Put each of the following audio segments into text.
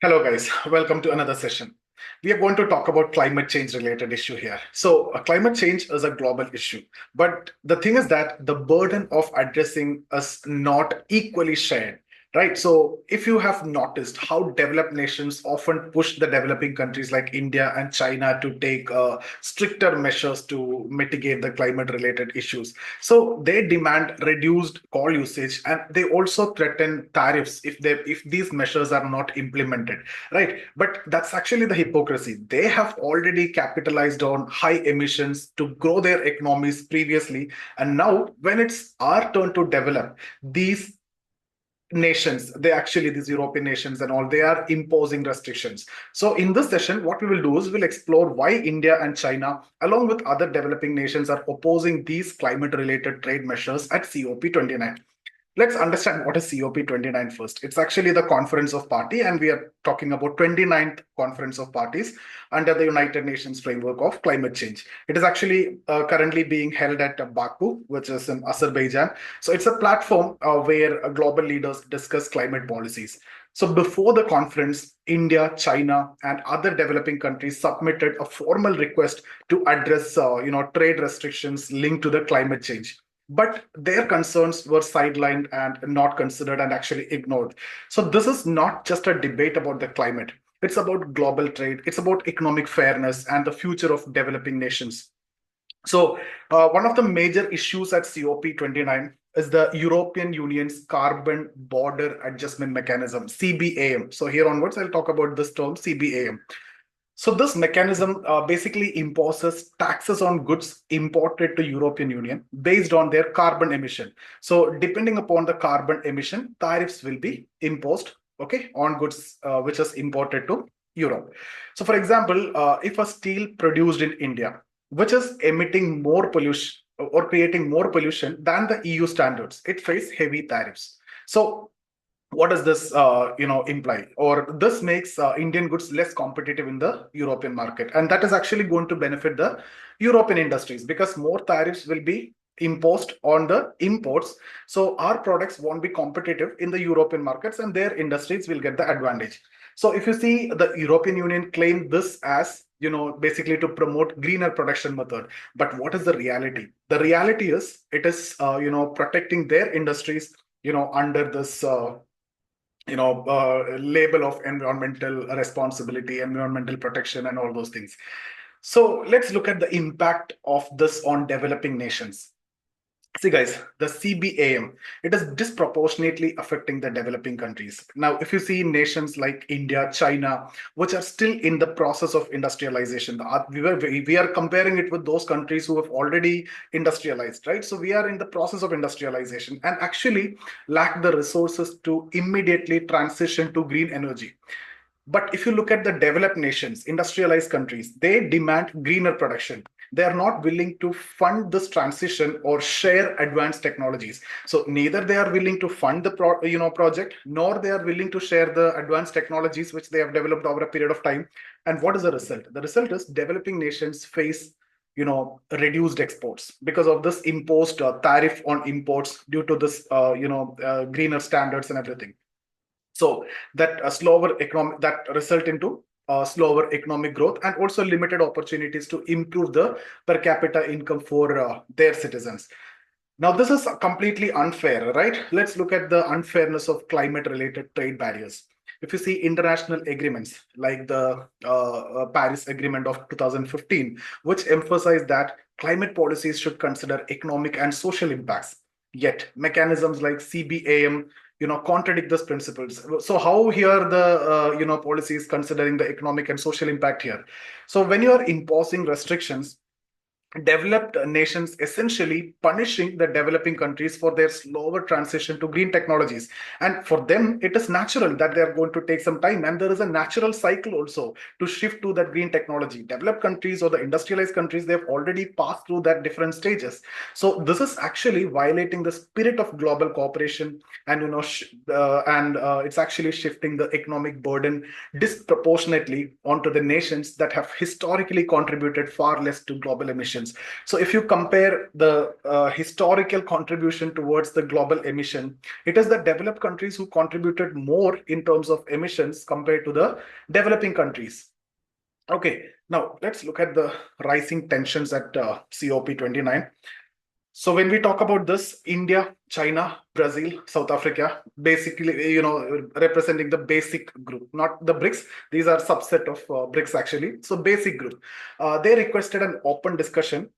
Hello, guys. Welcome to another session. We are going to talk about climate change related issue here. So, climate change is a global issue, but the thing is that the burden of addressing is not equally shared, right? So, if you have noticed how developed nations often push the developing countries like India and China to take stricter measures to mitigate the climate related issues. So, they demand reduced coal usage and they also threaten tariffs if these measures are not implemented, right? But that's actually the hypocrisy. They have already capitalized on high emissions to grow their economies previously, and now when it's our turn to develop, these nations, these European nations and all, they are imposing restrictions. So in this session, what we will do is we'll explore why India and China along with other developing nations are opposing these climate related trade measures at COP29. Let's understand what is COP29 first. It's actually the Conference of Party, and we are talking about 29th Conference of Parties under the United Nations framework of climate change. It is actually currently being held at Baku, which is in Azerbaijan. So it's a platform where global leaders discuss climate policies. So before the conference, India, China, and other developing countries submitted a formal request to address, trade restrictions linked to the climate change, but their concerns were sidelined and not considered and actually ignored. So this is not just a debate about the climate. It's about global trade. It's about economic fairness and the future of developing nations. So one of the major issues at COP29 is the European Union's Carbon Border Adjustment Mechanism, CBAM. So here onwards, I'll talk about this term, CBAM. So this mechanism basically imposes taxes on goods imported to European Union based on their carbon emission. So depending upon the carbon emission, tariffs will be imposed, okay, on goods which is imported to Europe. So for example, if a steel produced in India, which is emitting more pollution or creating more pollution than the EU standards, it faces heavy tariffs. So what does this imply, or this makes Indian goods less competitive in the European market, and that is actually going to benefit the European industries because more tariffs will be imposed on the imports, so our products won't be competitive in the European markets and their industries will get the advantage. So if you see, the European Union claimed this as basically to promote greener production method, but what is the reality? The reality is it is protecting their industries under this label of environmental responsibility, environmental protection, and all those things. So let's look at the impact of this on developing nations. See, guys, the CBAM, it is disproportionately affecting the developing countries. Now, if you see nations like India, China, which are still in the process of industrialization, we are comparing it with those countries who have already industrialized, right? So we are in the process of industrialization and actually lack the resources to immediately transition to green energy. But if you look at the developed nations, industrialized countries, they demand greener production. They are not willing to fund this transition or share advanced technologies. So neither they are willing to fund the project, nor they are willing to share the advanced technologies which they have developed over a period of time. And what is the result? The result is developing nations face reduced exports because of this imposed tariff on imports due to this greener standards and everything. So that a slower economic that result into slower economic growth and also limited opportunities to improve the per capita income for their citizens. Now, this is completely unfair, right? Let's look at the unfairness of climate related trade barriers. If you see international agreements like the Paris Agreement of 2015, which emphasize that climate policies should consider economic and social impacts, yet mechanisms like CBAM contradict these principles. So how here the policies considering the economic and social impact here? So when you are imposing restrictions, developed nations essentially punishing the developing countries for their slower transition to green technologies, and for them it is natural that they are going to take some time, and there is a natural cycle also to shift to that green technology. Developed countries or the industrialized countries, they have already passed through that different stages. So this is actually violating the spirit of global cooperation, and it's actually shifting the economic burden disproportionately onto the nations that have historically contributed far less to global emissions. emissions. So if you compare the historical contribution towards the global emission, it is the developed countries who contributed more in terms of emissions compared to the developing countries. Okay, now let's look at the rising tensions at COP29. So when we talk about this, India, China, Brazil, South Africa, basically, representing the basic group, not the BRICS. These are subset of BRICS actually. So basic group. They requested an open discussion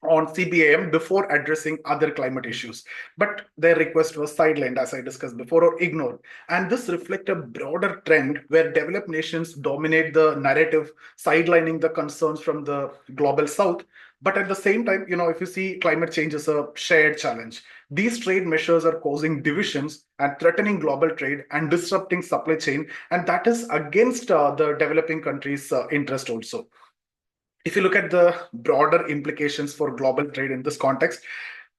on CBAM before addressing other climate issues. But their request was sidelined, as I discussed before, or ignored. And this reflects a broader trend where developed nations dominate the narrative, sidelining the concerns from the global south. But at the same time, if you see climate change is a shared challenge, these trade measures are causing divisions and threatening global trade and disrupting supply chain. And that is against the developing countries' interest also. If you look at the broader implications for global trade in this context,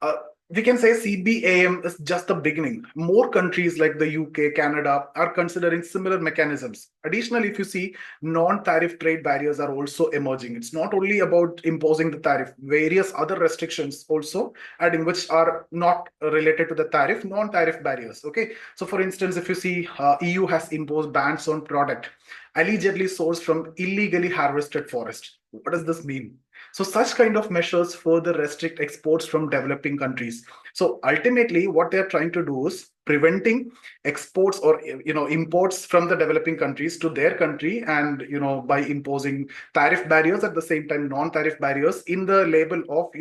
uh, we can say CBAM is just the beginning. More countries like the UK, Canada are considering similar mechanisms. Additionally, if you see, non-tariff trade barriers are also emerging. It's not only about imposing the tariff, various other restrictions also adding, which are not related to the tariff, non-tariff barriers. Okay, so for instance, if you see, EU has imposed bans on product allegedly sourced from illegally harvested forest. What does this mean? So such kind of measures further restrict exports from developing countries. So ultimately, what they are trying to do is preventing exports or imports from the developing countries to their country, and by imposing tariff barriers, at the same time non-tariff barriers in the label of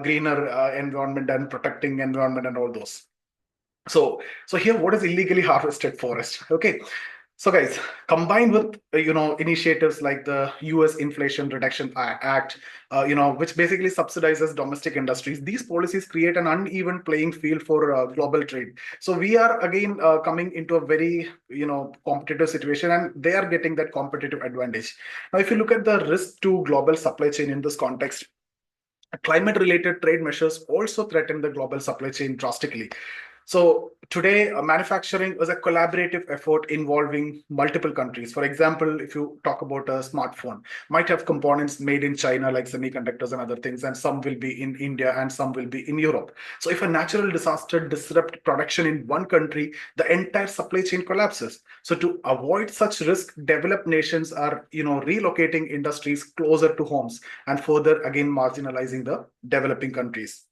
greener environment and protecting environment and all those. So here, what is illegally harvested forest? Okay, so guys, combined with initiatives like the U.S. Inflation Reduction Act, which basically subsidizes domestic industries, these policies create an uneven playing field for global trade. So we are again coming into a very competitive situation, and they are getting that competitive advantage. Now, if you look at the risk to global supply chain in this context, climate-related trade measures also threaten the global supply chain drastically. So today, manufacturing is a collaborative effort involving multiple countries. For example, if you talk about a smartphone, might have components made in China like semiconductors and other things, and some will be in India and some will be in Europe. So if a natural disaster disrupts production in one country, the entire supply chain collapses. So to avoid such risk, developed nations are relocating industries closer to homes and further again marginalizing the developing countries.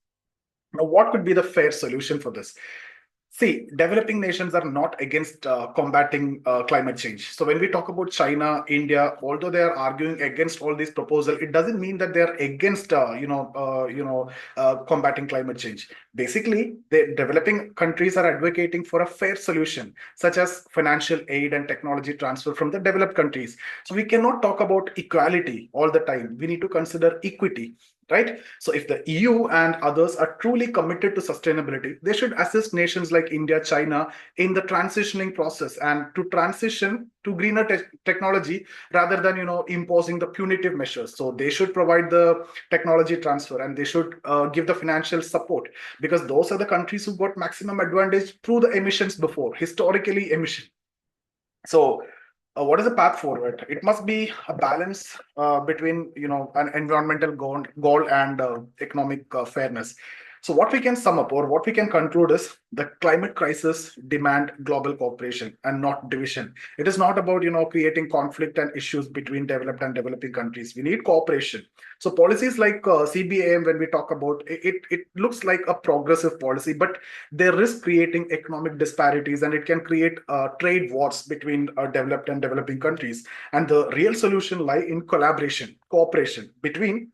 Now, what could be the fair solution for this? See, developing nations are not against combating climate change. So when we talk about China, India, although they are arguing against all these proposals, it doesn't mean that they are against, combating climate change. Basically, the developing countries are advocating for a fair solution, such as financial aid and technology transfer from the developed countries. So we cannot talk about equality all the time. We need to consider equity. Right? So if the EU and others are truly committed to sustainability, they should assist nations like India, China in the transitioning process and to transition to greener technology rather than imposing the punitive measures. So they should provide the technology transfer, and they should give the financial support, because those are the countries who got maximum advantage through the emissions before, historically emission. So what is the path forward? It must be a balance between an environmental goal and economic fairness. So what we can sum up or what we can conclude is the climate crisis demand global cooperation and not division. It is not about creating conflict and issues between developed and developing countries. We need cooperation. So policies like CBAM, when we talk about it looks like a progressive policy, but they risk creating economic disparities, and it can create trade wars between developed and developing countries. And the real solution lie in collaboration, cooperation between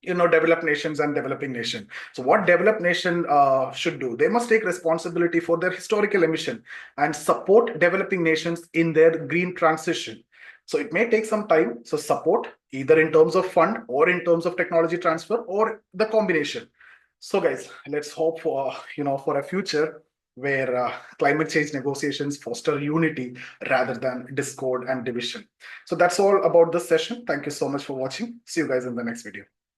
developed nations and developing nation. So what developed nation should do? They must take responsibility for their historical emission and support developing nations in their green transition. So it may take some time. So support either in terms of fund or in terms of technology transfer or the combination. So guys, let's hope for for a future where climate change negotiations foster unity rather than discord and division. So that's all about this session. Thank you so much for watching. See you guys in the next video.